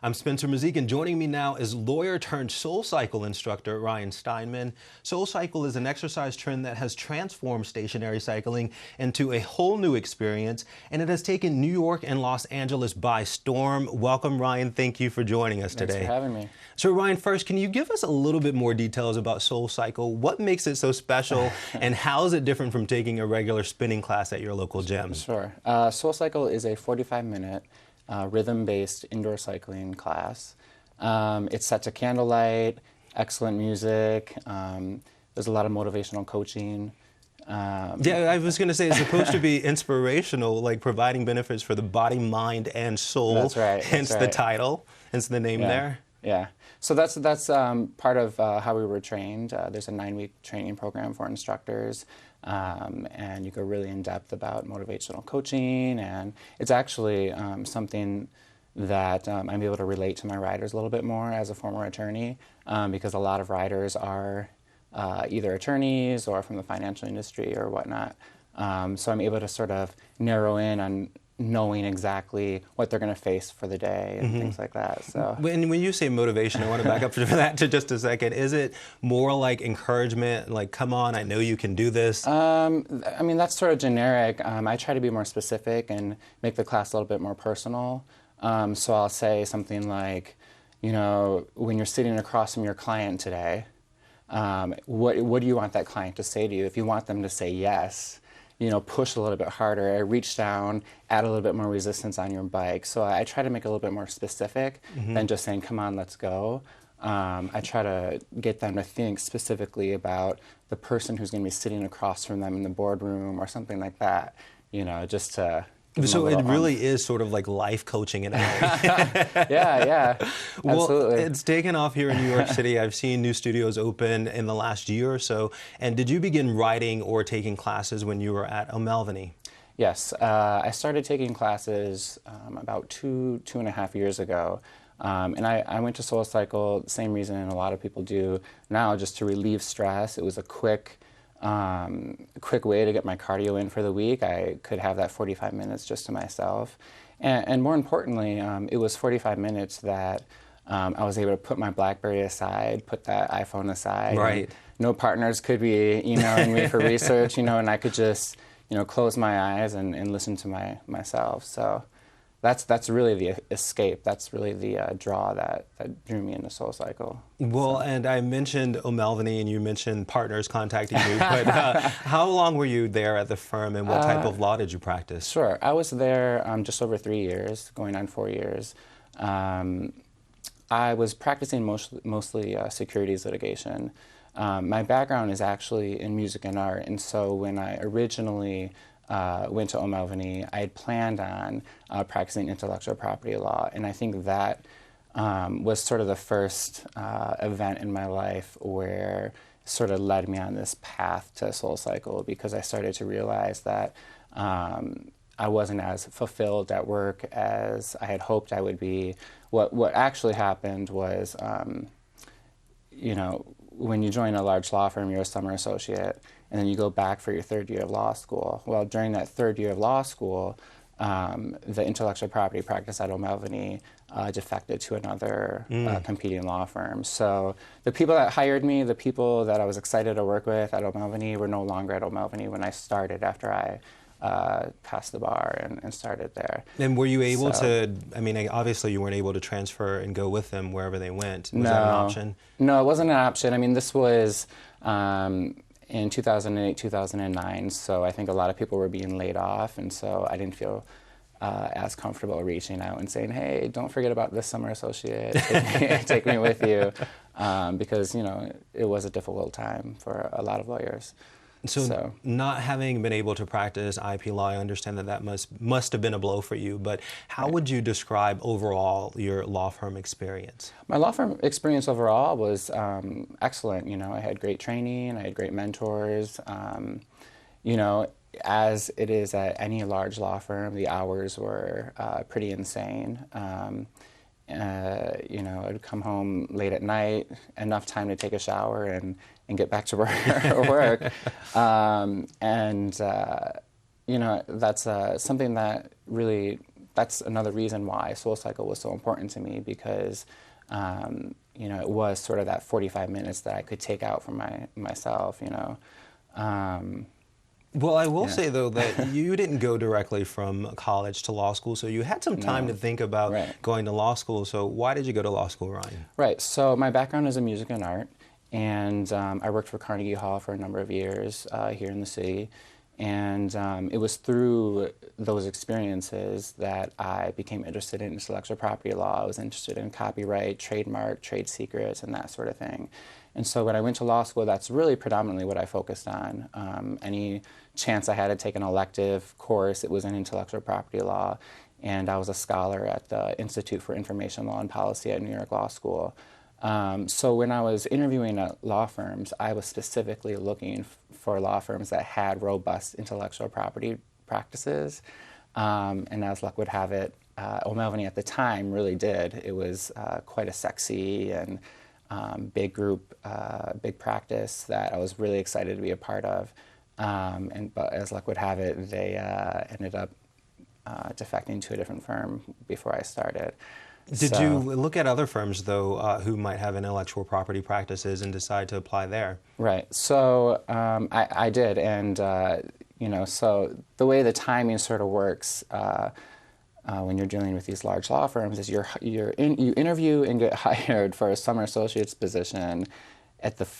I'm Spencer Mazyck, and joining me now is lawyer turned SoulCycle instructor Ryan Steinman. SoulCycle is an exercise trend that has transformed stationary cycling into a whole new experience, and it has taken New York and Los Angeles by storm. Welcome, Ryan. Thank you for joining us today. Thanks for having me. So, Ryan, first, can you give us a little bit more details about SoulCycle? What makes it so special, and how is it different from taking a regular spinning class at your local gym? Sure. SoulCycle is a 45-minute rhythm-based indoor cycling class. It's set to candlelight, excellent music. There's a lot of motivational coaching. Yeah, I was going to say it's supposed to be inspirational, like providing benefits for the body, mind, and soul. That's right. Hence the title, hence the name there. Yeah. So that's part of how we were trained. There's a 9-week training program for instructors, and you go really in depth about motivational coaching, and it's actually something that I'm able to relate to my riders a little bit more as a former attorney, because a lot of riders are either attorneys or from the financial industry or whatnot. So I'm able to sort of narrow in on knowing exactly what they're going to face for the day and things like that. So when you say motivation, I want to back up for that to just a second. Is it more like encouragement, like, come on, I know you can do this? I mean, that's sort of generic. I try to be more specific and make the class a little bit more personal. So I'll say something like, you know, when you're sitting across from your client today, what do you want that client to say to you? If you want them to say yes, you know, push a little bit harder, reach down, add a little bit more resistance on your bike. So I try to make it a little bit more specific than just saying, come on, let's go. I try to get them to think specifically about the person who's going to be sitting across from them in the boardroom or something like that, you know, just to... So it really is sort of like life coaching in a way. Yeah, well, absolutely. It's taken off here in New York City. I've seen new studios open in the last year or so. And did you begin writing or taking classes when you were at O'Melveny? Yes, I started taking classes about two and a half years ago. And I went to SoulCycle, the same reason a lot of people do now, just to relieve stress. It was a quick way to get my cardio in for the week. I could have that 45 minutes just to myself. And more importantly, it was 45 minutes that I was able to put my BlackBerry aside, put that iPhone aside. Right. No partners could be emailing me for research, you know, and I could just, you know, close my eyes and listen to myself. So that's really the escape. That's really the draw that drew me into SoulCycle. Well, and I mentioned O'Melveny, and you mentioned partners contacting you, but how long were you there at the firm, and what type of law did you practice? Sure. I was there just over 3 years, going on 4 years. I was practicing mostly securities litigation. My background is actually in music and art, and so when I originally went to O'Melveny, I had planned on practicing intellectual property law, and I think that was sort of the first event in my life where it sort of led me on this path to SoulCycle, because I started to realize that I wasn't as fulfilled at work as I had hoped I would be. What actually happened was, you know, when you join a large law firm, you're a summer associate, and then you go back for your 3rd year of law school. Well, during that 3rd year of law school, the intellectual property practice at O'Melveny defected to another competing law firm. So the people that hired me, the people that I was excited to work with at O'Melveny, were no longer at O'Melveny when I started, after I passed the bar and started there. And were you able to, I mean, obviously you weren't able to transfer and go with them wherever they went. Was that an option? No, it wasn't an option. I mean, this was in 2008, 2009, so I think a lot of people were being laid off, and so I didn't feel as comfortable reaching out and saying, hey, don't forget about this summer associate, take me with you, because, you know, it was a difficult time for a lot of lawyers. So not having been able to practice IP law, I understand that must have been a blow for you, but how would you describe overall your law firm experience? My law firm experience overall was excellent. You know, I had great training, I had great mentors. You know, as it is at any large law firm, the hours were pretty insane. You know, I'd come home late at night, enough time to take a shower and get back to work. You know, that's something that really that's another reason why SoulCycle was so important to me, because it was sort of that 45 minutes that I could take out for myself. Well, I will say, though, that you didn't go directly from college to law school, so you had some time to think about going to law school. So why did you go to law school, Ryan? Right. So my background is in music and art, and I worked for Carnegie Hall for a number of years here in the city. And it was through those experiences that I became interested in intellectual property law. I was interested in copyright, trademark, trade secrets, and that sort of thing. And so when I went to law school, that's really predominantly what I focused on. Any chance I had to take an elective course, it was in intellectual property law. And I was a scholar at the Institute for Information Law and Policy at New York Law School. So when I was interviewing at law firms, I was specifically looking for law firms that had robust intellectual property practices. And as luck would have it, O'Melveny at the time really did. It was quite a sexy and big group, big practice that I was really excited to be a part of. But as luck would have it, they ended up defecting to a different firm before I started. Did you look at other firms, though, who might have intellectual property practices and decide to apply there? Right. So I did, and so the way the timing sort of works when you're dealing with these large law firms is you interview and get hired for a summer associate's position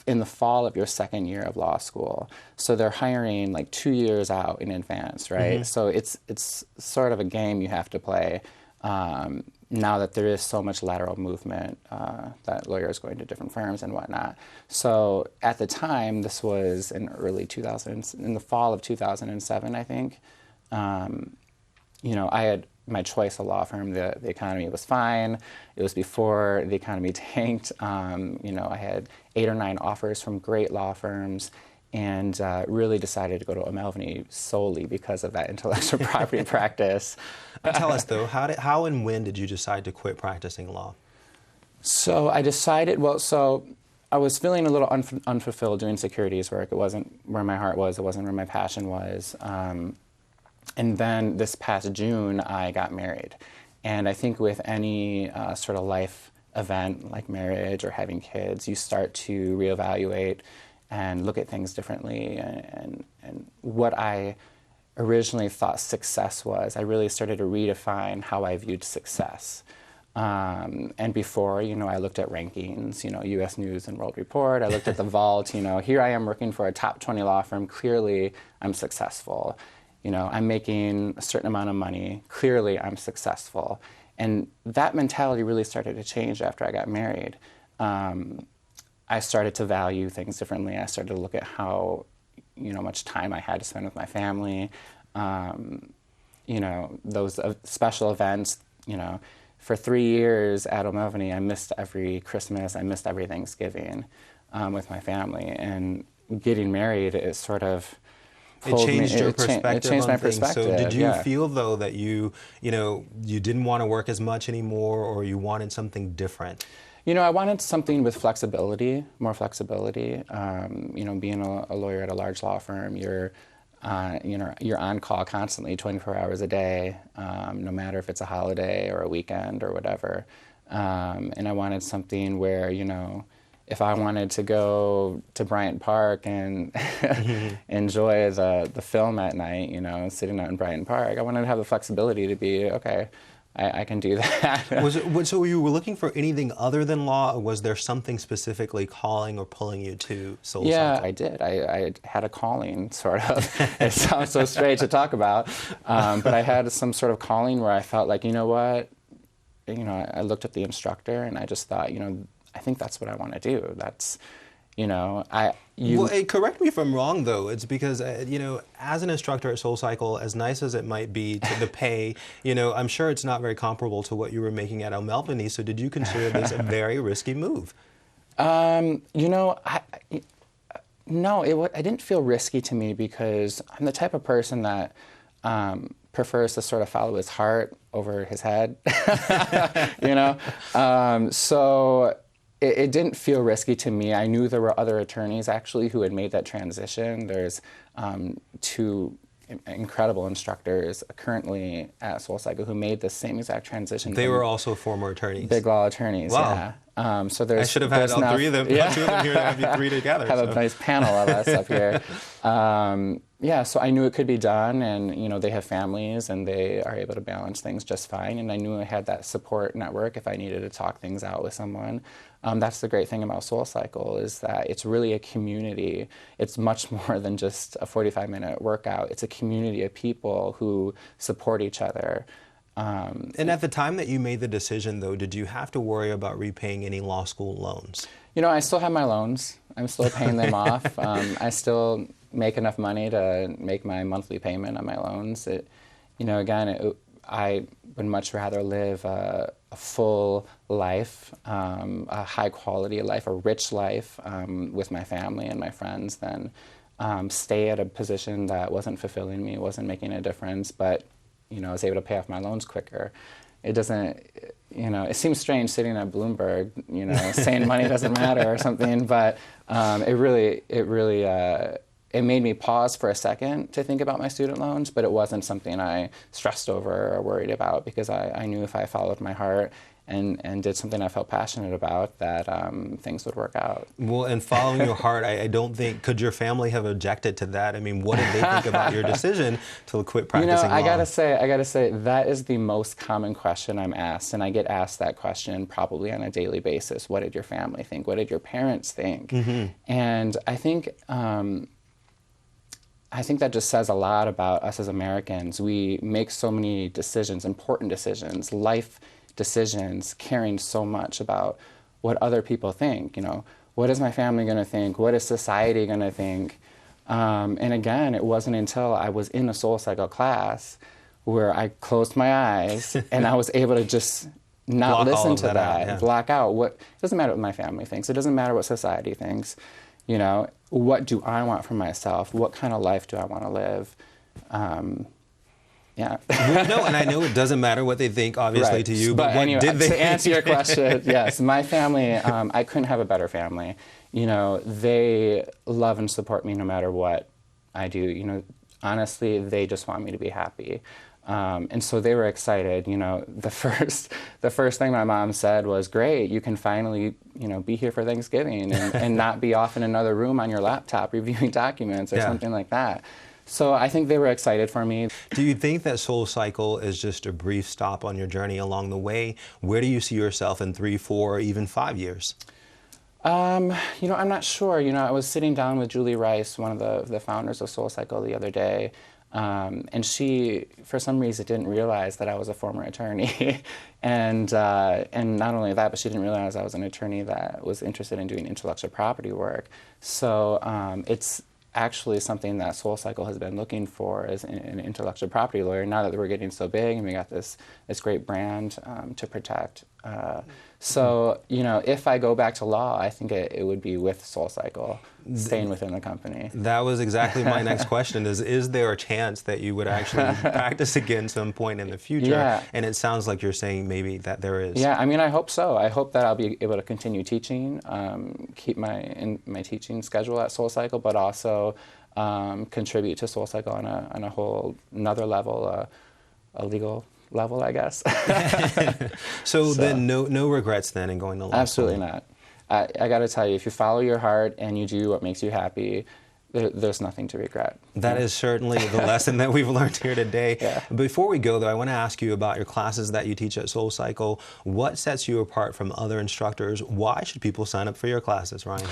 in the fall of your second year of law school. So they're hiring like 2 years out in advance, right? Mm-hmm. So it's sort of a game you have to play. Now that there is so much lateral movement, that lawyers going to different firms and whatnot. So at the time, this was in the fall of 2007, I think. I had my choice of law firm. The economy was fine. It was before the economy tanked. I had 8 or 9 offers from great law firms, and really decided to go to O'Melveny solely because of that intellectual property practice. Tell us, though, how and when did you decide to quit practicing law? So I decided, I was feeling a little unfulfilled doing securities work. It wasn't where my heart was. It wasn't where my passion was. And then this past June, I got married. And I think with any sort of life event like marriage or having kids, you start to reevaluate and look at things differently. And what I originally thought success was, I really started to redefine how I viewed success. And before, I looked at rankings, U.S. News and World Report. I looked at the vault. Here I am working for a top 20 law firm. Clearly, I'm successful. I'm making a certain amount of money. Clearly, I'm successful. And that mentality really started to change after I got married. I started to value things differently. I started to look at how, much time I had to spend with my family. Those special events, for 3 years at O'Melveny, I missed every Christmas, I missed every Thanksgiving with my family. And getting married, it sort of It changed your perspective. It changed my perspective. So did you feel, though, that you didn't want to work as much anymore, or you wanted something different? I wanted something with flexibility, more flexibility. Being a lawyer at a large law firm, you're on call constantly, 24 hours a day, no matter if it's a holiday or a weekend or whatever. And I wanted something where, if I wanted to go to Bryant Park and enjoy the film at night, sitting out in Bryant Park, I wanted to have the flexibility to be, okay, I can do that. So you were looking for anything other than law, or was there something specifically calling or pulling you to SoulCycle? Yeah, I did. I had a calling, sort of. It sounds so strange to talk about, but I had some sort of calling where I felt like, what? I looked at the instructor and I just thought, I think that's what I want to do. That's, correct me if I'm wrong, though. It's because, as an instructor at SoulCycle, as nice as it might be to the pay, I'm sure it's not very comparable to what you were making at O'Melveny. So did you consider this a very risky move? No, I didn't feel risky to me because I'm the type of person that prefers to sort of follow his heart over his head, So it didn't feel risky to me. I knew there were other attorneys, actually, who had made that transition. There's 2 incredible instructors currently at SoulCycle who made the same exact transition. They were also former attorneys. Big law attorneys, wow. Yeah. So there's, I should have had all three of them, yeah. 2 of them here, to have you 3 together. Have a nice panel of us up here. Yeah, so I knew it could be done, and you know, they have families and they are able to balance things just fine, and I knew I had that support network if I needed to talk things out with someone. That's the great thing about SoulCycle, is that it's really a community. It's much more than just a 45-minute workout. It's a community of people who support each other. And at the time that you made the decision, though, did you have to worry about repaying any law school loans? You know, I still have my loans. I'm still paying them off. I still make enough money to make my monthly payment on my loans. I would much rather live a full life, a high quality life, a rich life with my family and my friends than stay at a position that wasn't fulfilling me, wasn't making a difference, but you know, I was able to pay off my loans quicker. It doesn't, you know, it seems strange sitting at Bloomberg, you know, saying money doesn't matter or something, but it made me pause for a second to think about my student loans, but it wasn't something I stressed over or worried about, because I knew if I followed my heart and did something I felt passionate about, that things would work out. Well, and following your heart, I don't think, could your family have objected to that? I mean, what did they think about your decision to quit practicing law? You know, I gotta say, that is the most common question I'm asked, and I get asked that question probably on a daily basis. What did your family think? What did your parents think? Mm-hmm. And I think that just says a lot about us as Americans. We make so many decisions, important decisions, life decisions, caring so much about what other people think. You know, what is my family going to think? What is society going to think? And again, it wasn't until I was in a SoulCycle class where I closed my eyes and I was able to just not listen to that, block out what, it doesn't matter what my family thinks. It doesn't matter what society thinks. You know, what do I want for myself? What kind of life do I want to live? Yeah. No, and I know it doesn't matter what they think, obviously, right, to you, but what anyway, did they to answer your question, yes, my family, I couldn't have a better family. You know, they love and support me no matter what I do. You know, honestly, they just want me to be happy. And so they were excited. You know, the first thing my mom said was, great, you can finally, you know, be here for Thanksgiving and not be off in another room on your laptop reviewing documents or something like that. So I think they were excited for me. Do you think that SoulCycle is just a brief stop on your journey along the way? Where do you see yourself in 3, 4, or even 5 years? You know, I'm not sure. You know, I was sitting down with Julie Rice, one of the founders of SoulCycle, the other day, and she, for some reason, didn't realize that I was a former attorney. And not only that, but she didn't realize I was an attorney that was interested in doing intellectual property work. So it's actually something that SoulCycle has been looking for, as an intellectual property lawyer, now that we're getting so big and we got this great brand to protect. So, you know, if I go back to law, I think it would be with SoulCycle, staying within the company. That was exactly my next question, is there a chance that you would actually practice again some point in the future? Yeah. And it sounds like you're saying maybe that there is. Yeah, I mean, I hope so. I hope that I'll be able to continue teaching, keep my teaching schedule at SoulCycle, but also contribute to SoulCycle on a whole another level, a legal level, I guess. So then no regrets then in going to law school? Absolutely not. I got to tell you, if you follow your heart and you do what makes you happy, there's nothing to regret. That is certainly the lesson that we've learned here today. Yeah. Before we go, though, I want to ask you about your classes that you teach at SoulCycle. What sets you apart from other instructors? Why should people sign up for your classes, Ryan?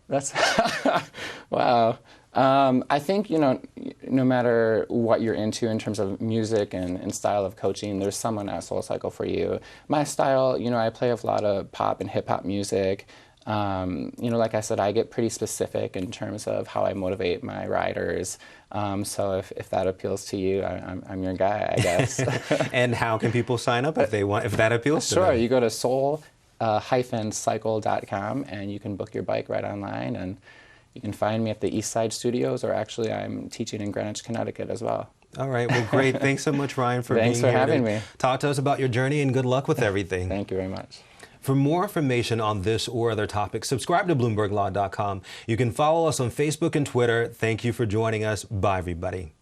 That's wow. I think, you know, no matter what you're into in terms of music and style of coaching, there's someone at SoulCycle for you. My style, you know, I play a lot of pop and hip-hop music. You know, like I said, I get pretty specific in terms of how I motivate my riders. So if that appeals to you, I'm your guy, I guess. And how can people sign up if that appeals to them? Sure, you go to soul-cycle.com and you can book your bike right online, and you can find me at the East Side Studios, or actually I'm teaching in Greenwich, Connecticut as well. All right, well, great. Thanks so much, Ryan, for being here. Thanks for having me. Talk to us about your journey, and good luck with everything. Thank you very much. For more information on this or other topics, subscribe to BloombergLaw.com. You can follow us on Facebook and Twitter. Thank you for joining us. Bye, everybody.